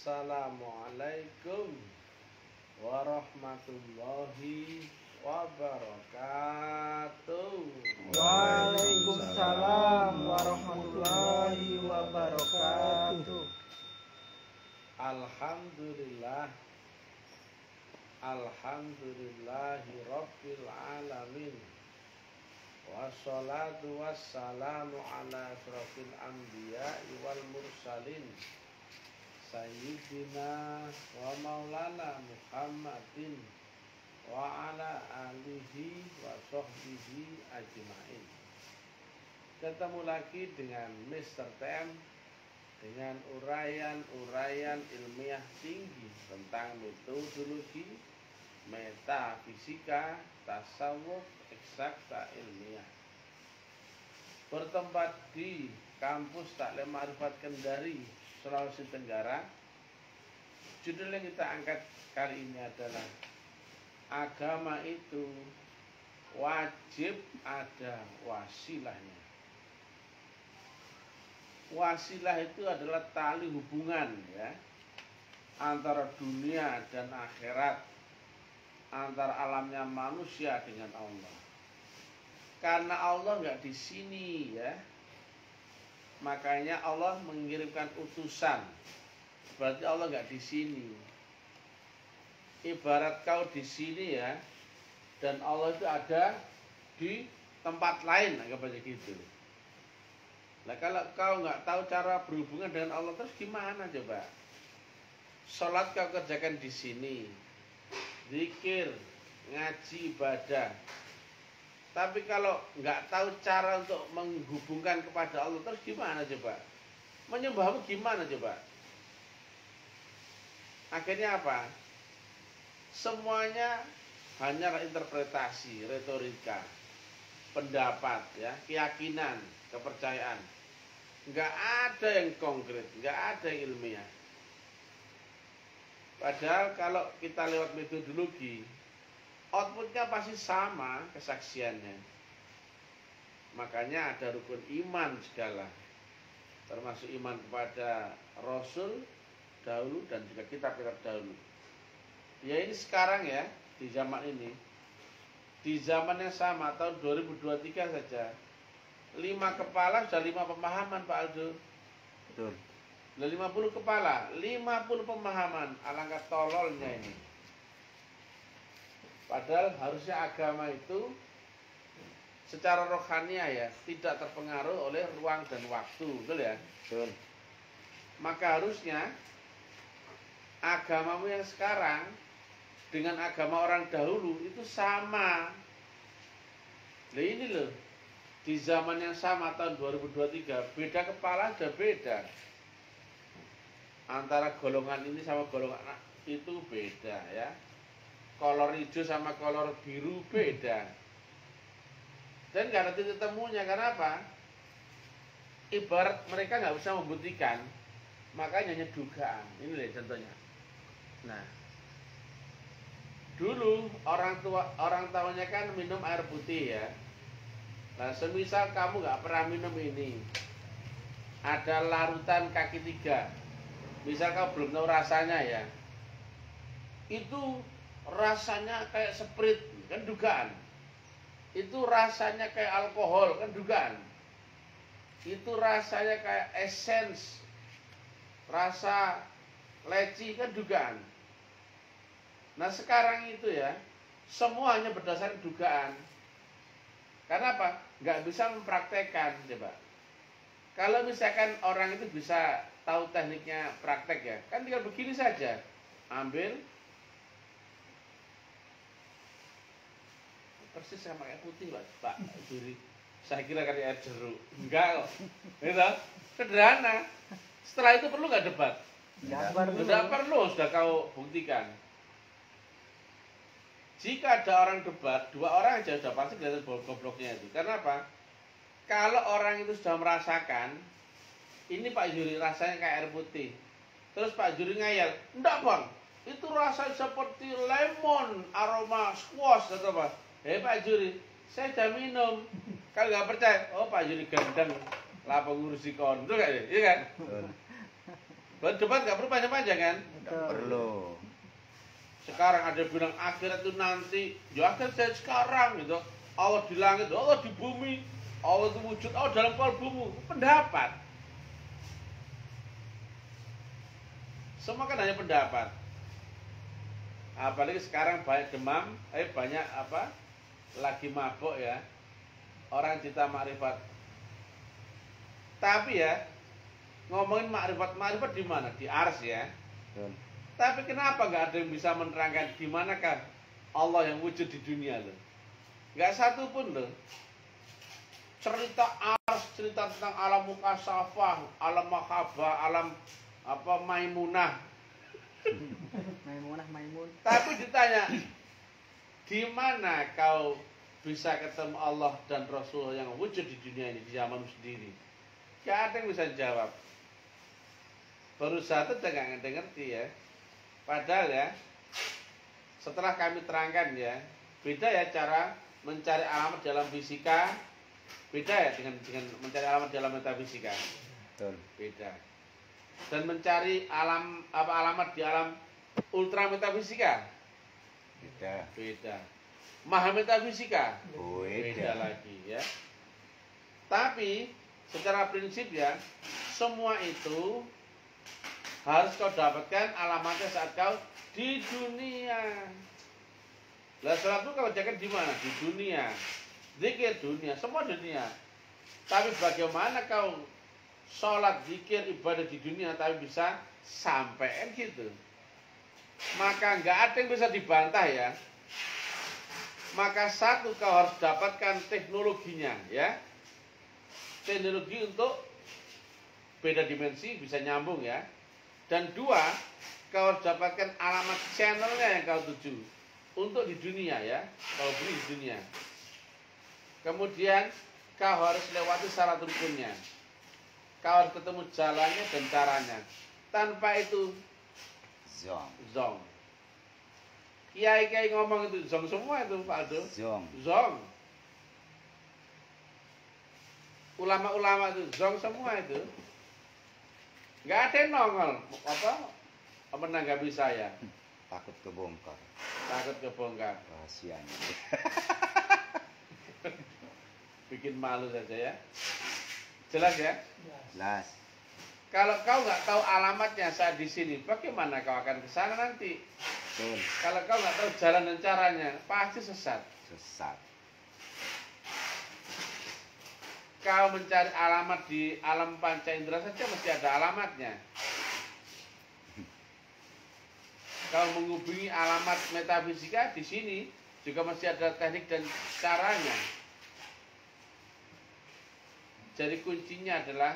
Assalamualaikum warahmatullahi wabarakatuh. Waalaikumsalam warahmatullahi wabarakatuh. Alhamdulillah. Alhamdulillahi rabbil alamin. Wassalatu wassalamu ala asrofil anbiya'i wal mursalin Sayyidina wa maulana Muhammadin wa ala alihi wa sahbihi ajma'in. Ketemu lagi dengan Mr. Tem dengan uraian-uraian ilmiah tinggi tentang metodologi, metafisika, tasawuf, eksakta ilmiah. Bertempat di kampus Taklim Ma'rifat Kendari, Sulawesi Tenggara. Judul yang kita angkat kali ini adalah agama itu wajib ada wasilahnya. Wasilah itu adalah tali hubungan ya antara dunia dan akhirat, antara alamnya manusia dengan Allah. Karena Allah nggak di sini ya, makanya Allah mengirimkan utusan. Berarti Allah nggak di sini. Ibarat kau di sini ya, dan Allah itu ada di tempat lain, anggap aja gitu. Nah kalau kau nggak tahu cara berhubungan dengan Allah terus gimana coba? Sholat kau kerjakan di sini, zikir, ngaji, ibadah. Tapi kalau nggak tahu cara untuk menghubungkan kepada Allah terus gimana coba? Menyembahmu gimana coba? Akhirnya apa? Semuanya hanyalah interpretasi, retorika, pendapat, ya, keyakinan, kepercayaan. Nggak ada yang konkret, nggak ada yang ilmiah. Padahal kalau kita lewat metodologi, outputnya pasti sama kesaksiannya. Makanya ada rukun iman segala, termasuk iman kepada Rasul dahulu dan juga kitab-kitab dahulu. Ya ini sekarang ya, di zaman ini, di zaman yang sama tahun 2023 saja, 5 kepala sudah 5 pemahaman Pak Aldo. Betul. 50 kepala, 50 pemahaman, alangkah tololnya ini. Padahal harusnya agama itu secara rohania ya tidak terpengaruh oleh ruang dan waktu, betul ya? Betul. Maka harusnya agamamu yang sekarang dengan agama orang dahulu itu sama. Nah ini loh, di zaman yang sama tahun 2023 beda kepala sudah beda. Antara golongan ini sama golongan itu beda ya. Kolor hijau sama kolor biru beda. Dan gak ada titik temunya. Karena apa? Ibarat mereka gak bisa membuktikan, makanya hanya dugaan. Ini deh contohnya. Nah, dulu orang tahunya kan minum air putih ya. Nah, semisal kamu gak pernah minum ini, ada larutan kaki 3, misal kamu belum tahu rasanya ya, itu rasanya kayak Sprite, kan dugaan. Itu rasanya kayak alkohol, kan dugaan. Itu rasanya kayak essence, rasa leci, kan dugaan. Nah sekarang itu ya, semuanya berdasarkan dugaan. Karena apa? Nggak bisa mempraktekkan, coba. Kalau misalkan orang itu bisa tahu tekniknya praktek ya, kan tinggal begini saja. Ambil persis sama kayak putih Pak Juri. Saya kira kayak air jeruk. Enggak kok. Gitu. Sederhana. Setelah itu perlu nggak debat? Tidak perlu, sudah kau buktikan. Jika ada orang debat, 2 orang aja sudah pasti kelihatan gobloknya itu. Karena apa? Kalau orang itu sudah merasakan, ini Pak Juri rasanya kayak air putih. Terus Pak Juri ngayal, enggak Bang, itu rasanya seperti lemon, aroma squash atau apa. Pak Juri, saya sudah minum. Kalau nggak percaya, oh Pak Juri gandeng, lapa ngurusi kon, itu kan? Iya kan? Debat nggak perlu panjang-panjang kan? Betul. Perlu. Sekarang ada bilang akhirat itu nanti, ya akhirat saya sekarang gitu. Allah di langit, Allah di bumi, Allah itu wujud, Allah dalam kalbumu. Pendapat. Semua kan hanya pendapat. Apalagi sekarang banyak demam, banyak apa? Lagi mabuk ya. Orang cinta makrifat. Tapi ya, ngomongin makrifat di mana? Di ars ya. Betul. Tapi kenapa nggak ada yang bisa menerangkan di manakah Allah yang wujud di dunia loh? Nggak satu pun loh. Cerita ars, cerita tentang alam mukasafah, alam mahabbah, alam apa maimunah. Maimun. Tapi ditanya, di mana kau bisa ketemu Allah dan Rasul yang wujud di dunia ini di zamanmu sendiri? Gak ada yang bisa jawab. Baru satu udah gak ngerti ya. Padahal ya, setelah kami terangkan ya, beda ya cara mencari alamat dalam fisika, beda ya dengan mencari alamat dalam metafisika. Betul. Beda. Dan mencari alamat di alam ultra metafisika. Beda. Beda. Maha metafisika. Beda. Beda lagi ya. Tapi secara prinsip ya, semua itu harus kau dapatkan alamatnya saat kau di dunia. Lah sholat itu kau jaga di mana? Di dunia. Zikir dunia, semua dunia. Tapi bagaimana kau sholat, zikir, ibadah di dunia tapi bisa sampai gitu? Maka nggak ada yang bisa dibantah ya. Maka satu kau harus dapatkan teknologinya ya. Teknologi untuk beda dimensi bisa nyambung ya. Dan dua, kau harus dapatkan alamat channelnya yang kau tuju untuk di dunia ya. Kau beli di dunia. Kemudian kau harus lewati syarat rukunnya. Kau harus ketemu jalannya dan caranya. Tanpa itu zong. Kiai-kiai ngomong itu zong semua itu Pak Aldo. Zong. Ulama-ulama itu zong semua itu. Nggak ada yang nongol menanggapi saya. Takut kebongkar rahasianya. Bikin malu saja ya. Jelas ya? Jelas. Kalau kau nggak tahu alamatnya saat di sini, bagaimana kau akan ke sana nanti? Betul. Kalau kau nggak tahu jalan dan caranya, pasti sesat. Kau mencari alamat di alam panca indera saja mesti ada alamatnya. Kau menghubungi alamat metafisika di sini juga mesti ada teknik dan caranya. Jadi kuncinya adalah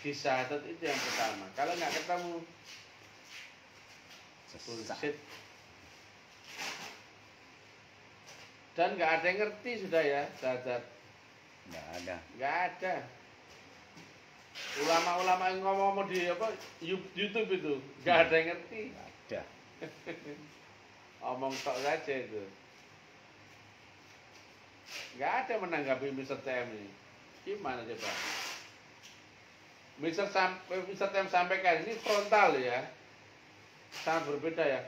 di syahadat itu yang pertama. Kalau nggak ketemu, bullshit. Dan nggak ada yang ngerti sudah ya syahadat. Nggak ada. Ulama-ulama yang ngomong di YouTube itu nggak ada yang ngerti. Nggak ada. Omong tok saja itu. Nggak ada yang menanggapi Mr. TM ini. Gimana coba? Mr. TM sampaikan ini frontal ya. Sangat berbeda ya.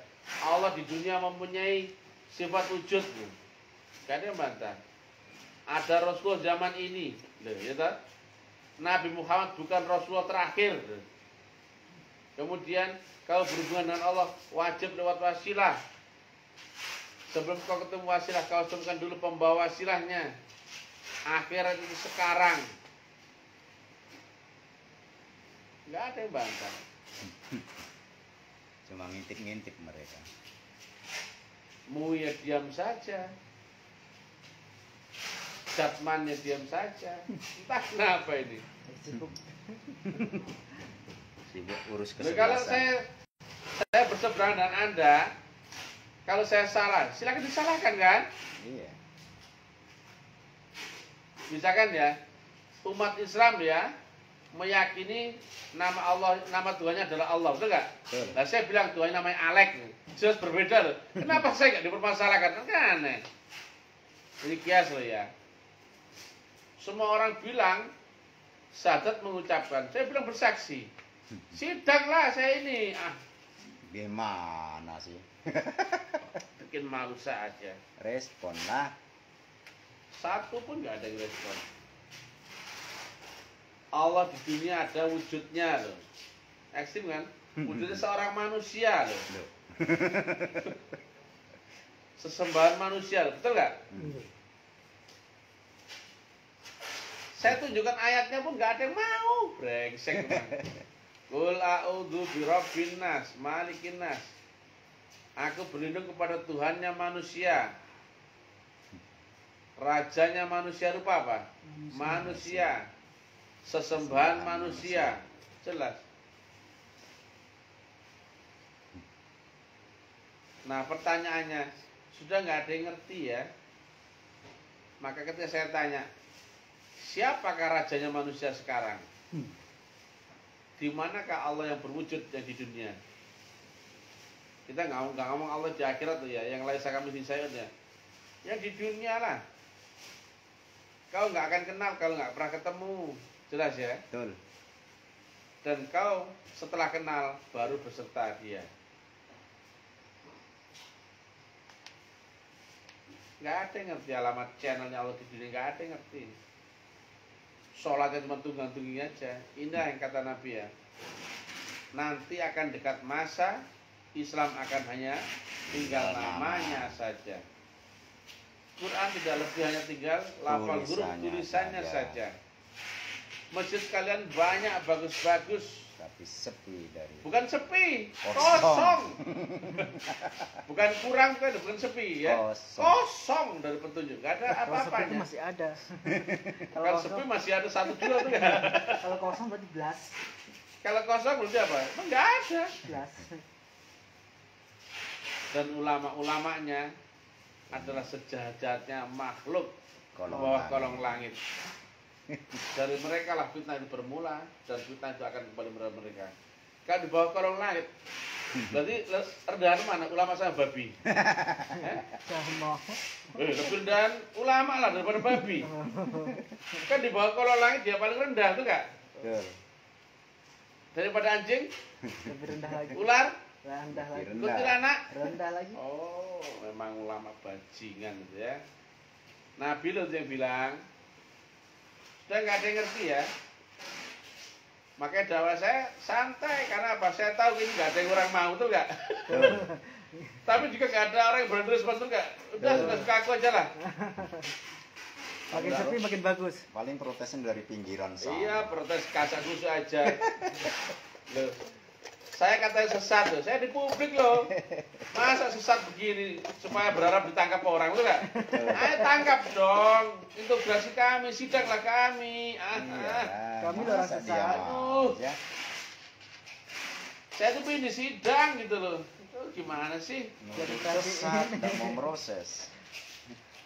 Allah di dunia mempunyai sifat wujud. Gak ada yang bantah. Ada Rasul zaman ini, ya tak? Nabi Muhammad bukan Rasulullah terakhir. Kemudian kalau berhubungan dengan Allah wajib lewat wasilah. Sebelum kau ketemu wasilah, kau temukan dulu pembawa wasilahnya. Akhirat itu sekarang. Nggak ada yang bantah. Cuma ngintip-ngintip mereka. Mau ya diam saja. Jatmannya diam saja. Entah kenapa ini. Sibuk urus Nah, kalau kesebelasan. saya berseberangan dengan Anda, kalau saya salah, silakan disalahkan kan? Iya. Misalkan ya, umat Islam ya meyakini nama Allah, nama Tuhannya adalah Allah, betul nggak? Betul. Nah, saya bilang Tuhannya namanya Alek, jelas berbeda loh. Kenapa saya nggak dipermasalahkan? Kan aneh. Ini kias loh ya. Semua orang bilang syahadat mengucapkan, saya bilang bersaksi. Sidang lah saya ini. Gimana sih? Bikin malu saja. Respon lah. Satu pun nggak ada yang respon. Allah di dunia ada wujudnya loh. Ekstrim kan? Wujudnya seorang manusia loh. Loh. Sesembahan manusia loh. Betul nggak? Saya tunjukkan ayatnya pun nggak ada yang mau. Brengsek. Qul a'udzu birabbin nas, malikin nas. Aku berlindung kepada Tuhannya manusia. Rajanya manusia rupa apa? Manusia. Sesembahan manusia. Jelas. Nah pertanyaannya, sudah nggak ada yang ngerti ya? Maka ketika saya tanya, siapakah rajanya manusia sekarang? Di manakah Allah yang berwujud yang di dunia? Kita nggak ngomong Allah di akhirat tuh ya, yang laisa kamitslihi syai'un ya. Yang di dunia lah. Kau nggak akan kenal kalau nggak pernah ketemu, jelas ya. Betul. Dan kau setelah kenal baru berserta dia. Nggak ada yang ngerti alamat channelnya Allah di dunia, nggak ada yang ngerti. Sholatnya cuma tunggang-tunggi aja. Indah yang kata Nabi ya. Nanti akan dekat masa Islam akan hanya tinggal namanya saja. Quran tidak lebih hanya tinggal lafal huruf tulisannya saja. Masjid kalian banyak bagus-bagus, Tapi sepi dari. bukan sepi, Kosong. kosong. Bukan kurang kan, bukan sepi ya. Kosong. Kosong dari petunjuk, gak ada Kalau sepi itu apa-apanya. masih ada. Kalau sepi masih ada 1-2 tuh ya. Kalau kosong berarti belas. Kalau kosong berarti apa? Emang nggak ada. Belas. Dan ulama-ulamanya adalah sejahat-jahatnya makhluk Kolong bawah langit. kolong langit. Dari mereka lah fitnah itu bermula, dan fitnah itu akan kembali kepada mereka. Kalau di bawah kolong langit, berarti rendahan mana? Ulama sama babi. Sama. Lebih rendahan ulama lah daripada babi. Kan di bawah kolong langit dia paling rendah tuh nggak? Betul. Daripada anjing, Lebih rendah lagi. ular, Rendah lagi. Rendah. kuntilanak. Rendah lagi. Oh, memang ulama bajingan gitu ya. Nabi loh yang bilang, sudah nggak ada yang ngerti ya. Makanya dakwah saya santai, karena apa? Saya tahu ini nggak ada yang orang mau tuh nggak. Betul. Tapi juga nggak ada orang yang berani respon tuh nggak. Udah suka aku aja lah. Makin sepi makin bagus. Paling protesnya dari pinggiran sana. Iya, protes kasak kusuk aja. Loh, saya katanya sesat loh, saya di publik loh. Masa sesat begini supaya berharap ditangkap orang tuh nggak? Ayo tangkap dong, integrasi kami, sidanglah kami. Iya. Kami orang Masa sesat. diam Aduh. aja? Saya tuh pengen sidang gitu loh. Itu gimana sih? Nunggu sesat, nggak mau proses.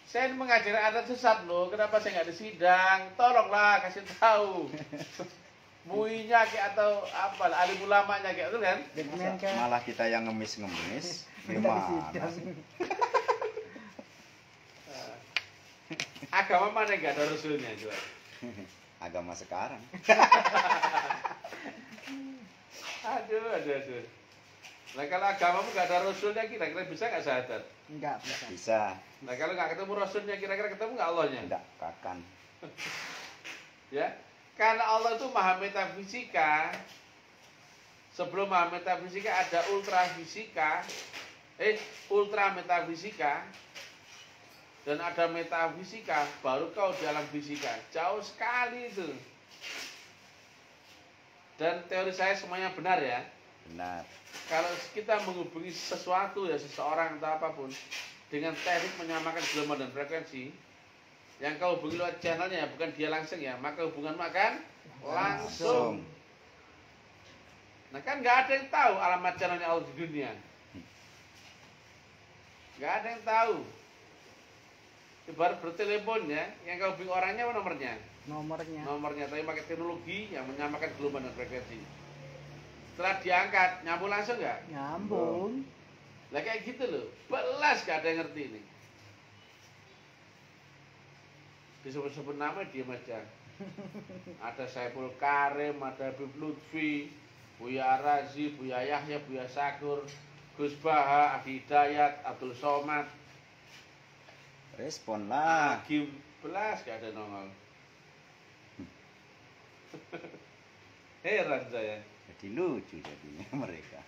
Saya ini mengajari adat sesat loh, kenapa saya nggak disidang? Tolonglah kasih tahu. Muinya kayak atau apa, alim ulamanya kayak itu kan? Dengan kan. Malah kita yang ngemis-ngemis. Minta Gimana disidang. sih? Agama mana yang nggak ada rasulnya coba? Agama sekarang. Aduh. Nah kalau agamamu nggak ada rasulnya, kira-kira bisa nggak syahadat? Enggak bisa. Bisa. Nah kalau nggak ketemu rasulnya, kira-kira ketemu nggak Allahnya? Tidak kakan. Ya, karena Allah itu maha metafisika. Sebelum maha metafisika ada ultra metafisika, dan ada metafisika, baru kau di alam fisika. Jauh sekali itu. Dan teori saya semuanya benar ya. Benar. Kalau kita menghubungi sesuatu ya, seseorang atau apapun, dengan teknik menyamakan gelombang dan frekuensi, yang kau hubungi lewat channelnya ya, bukan dia langsung ya, maka hubunganmu akan langsung. Nah kan nggak ada yang tahu alamat channelnya Allah di dunia. Nggak ada yang tahu. Ibarat bertelepon ya, yang kau hubungi orangnya apa nomornya? Nomornya, tapi pakai teknologi yang menyamakan gelombang dan frekuensi. Setelah diangkat, nyambung langsung nggak? Nyambung. Lah kayak gitu loh, belas gak ada yang ngerti ini. Disebut-sebut nama diam aja. Ada Saiful Karim, ada Habib Lutfi, Buya Razi, Buya Yahya, Buya Sakur, Gus Baha, Adi Hidayat, Abdul Somad, Respon lah. Agim belas gak ada nongol. Heran saya. Jadi lucu jadinya mereka.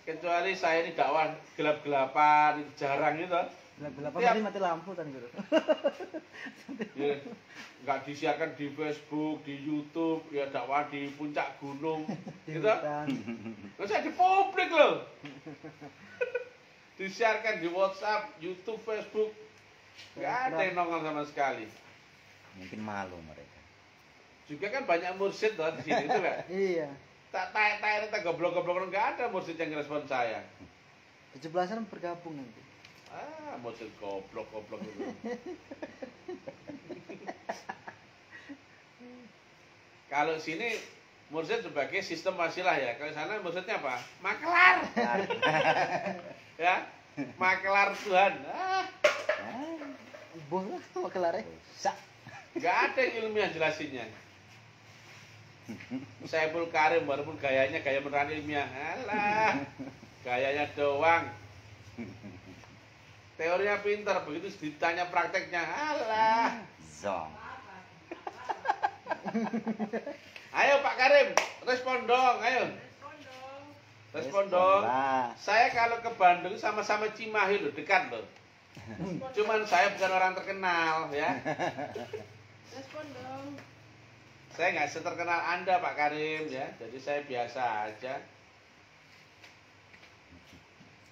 Kecuali saya ini dakwah gelap-gelapan, jarang itu. Gelap-gelapan Tiap- tadi mati lampu kan guru. Ya, nggak disiarkan di Facebook, di YouTube, ya dakwah di puncak gunung, Di gitu. hutan. Nggak usah di publik loh. Disiarkan di WhatsApp, YouTube, Facebook, nggak ada yang nongol sama sekali. Mungkin malu mereka. Juga kan banyak mursyid loh di sini itu kan. Iya. Tak tanya tak goblok-goblok nggak ada mursyid yang respon saya. 17-an bergabung nanti. Ah, mursyid goblok-goblok itu. Kalau sini mursyid sebagai sistem wasilah ya. Kalau sana mursyidnya apa? Makelar. Ya, makelar Tuhan. Ah, Bola sama kelarnya. Sak. nggak ada yang ilmiah jelasinnya. Saiful Karim walaupun gayanya gaya beneran ilmiah. Alah, gayanya doang. Teorinya pintar, begitu ditanya prakteknya. Alah. Zong. Ayo Pak Karim, respon dong, ayo. Respon dong. lah. Saya kalau ke Bandung sama-sama Cimahi loh, dekat loh. Cuman saya bukan orang terkenal ya. Respon dong. Saya nggak seterkenal Anda Pak Karim ya. Jadi saya biasa aja.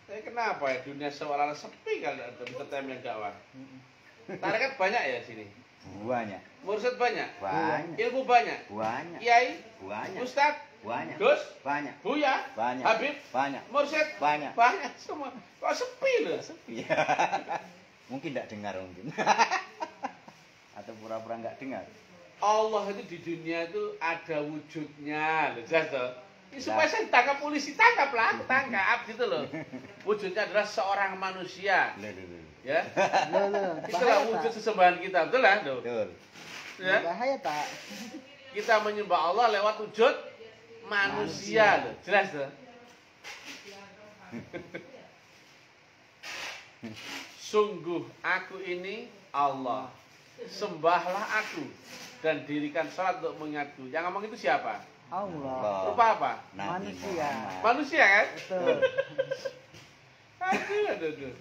Saya kenapa ya dunia seolah-olah sepi kalau ada peserta yang dakwah. Tarekat banyak ya sini. Banyak. Mursyid banyak. Banyak. Ilmu banyak. Banyak. Kiai, Banyak. Ustadz, Banyak. Gus, Banyak. Buya, Banyak. Habib, Banyak. Mursyid, Banyak. banyak semua. Kok sepi loh? Iya. Mungkin tidak dengar mungkin. Atau pura-pura nggak dengar. Allah itu di dunia itu ada wujudnya, loh, jelas toh? Ini supaya Jelas. saya ditangkap polisi, tangkaplah, tangkap gitu loh. Wujudnya adalah seorang manusia, Loh, loh, loh. ya. Loh. Itulah Bahaya wujud tak? sesembahan kita, betul lah, tuh. Betul. Ya? Bahaya tak? Kita menyembah Allah lewat wujud manusia, loh. Jelas tuh. Sungguh aku ini Allah. Sembahlah aku dan dirikan salat untuk mengingatku. Yang ngomong itu siapa? Allah. Rupa apa? Nabi Manusia. Muhammad. Manusia kan? Betul. Aduh.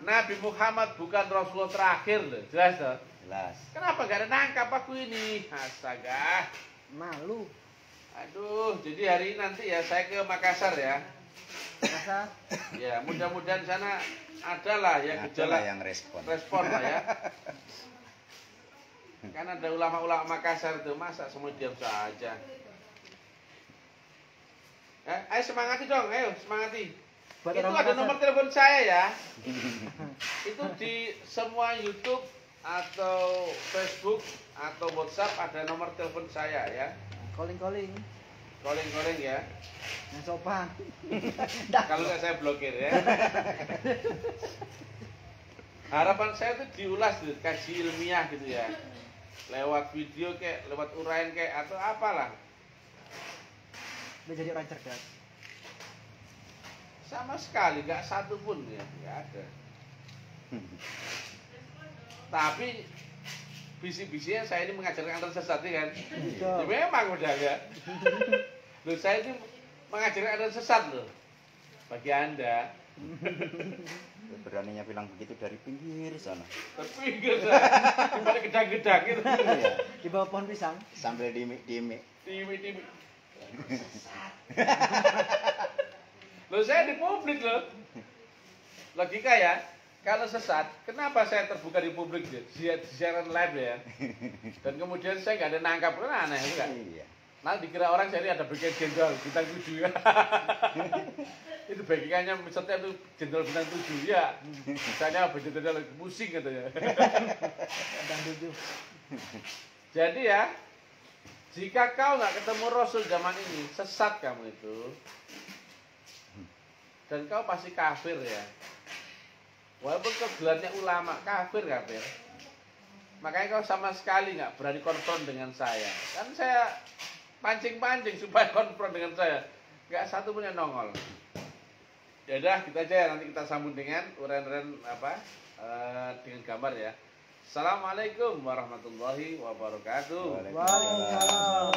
Nabi Muhammad bukan Rasulullah terakhir loh, jelas toh? Jelas. Kenapa gak ada nangkap aku ini? Astaga. Malu. Aduh, jadi hari ini nanti ya saya ke Makassar ya. Masa Ya, mudah-mudahan sana adalah ya Adalah gejala yang respon. respon lah ya. Kan ada ulama-ulama Makassar itu, masa semua diam saja. Ayo semangati dong, ayo semangati. buat Itu orang ada Makassar. nomor telepon saya ya. Itu di semua YouTube atau Facebook atau WhatsApp ada nomor telepon saya ya. Calling. Calling ya. Yang sopan. Kalau nggak saya blokir ya. Harapan saya itu diulas tuh, kaji ilmiah gitu ya. Lewat video kayak, lewat uraian kayak atau apalah. Udah jadi orang cerdas. Sama sekali nggak satu pun ya, nggak ada. Tapi bisi-bisinya saya ini mengajarkan antar sesat ya kan. Ya, memang udah ya. Loh saya ini mengajarkan antar sesat loh. Bagi Anda. Beraninya bilang begitu dari pinggir sana. Terpinggir saya. Gimana gedang-gedang gitu. Iya. Di bawah pohon pisang. Sambil dimik-dimik. Timi. Loh saya di publik loh. Logika ya. Kalau sesat, kenapa saya terbuka di publik ya? Siaran live ya. Dan kemudian saya nggak ada nangkap, kan aneh enggak? Iya. Nanti dikira orang saya ini ada backing jenderal bintang 7 ya. Itu backingannya setiap itu jenderal bintang 7 ya. Misalnya jenderal pusing katanya. Bintang 7. Jadi ya, jika kau nggak ketemu Rasul zaman ini, sesat kamu itu. Dan kau pasti kafir ya. Walaupun kau gelarnya ulama, kafir. Makanya kau sama sekali nggak berani konfront dengan saya. Kan saya pancing-pancing supaya konfront dengan saya. Nggak satu pun yang nongol. Ya udah, kita aja ya, nanti kita sambung dengan uren-uren dengan gambar ya. Assalamualaikum warahmatullahi wabarakatuh. Waalaikumsalam.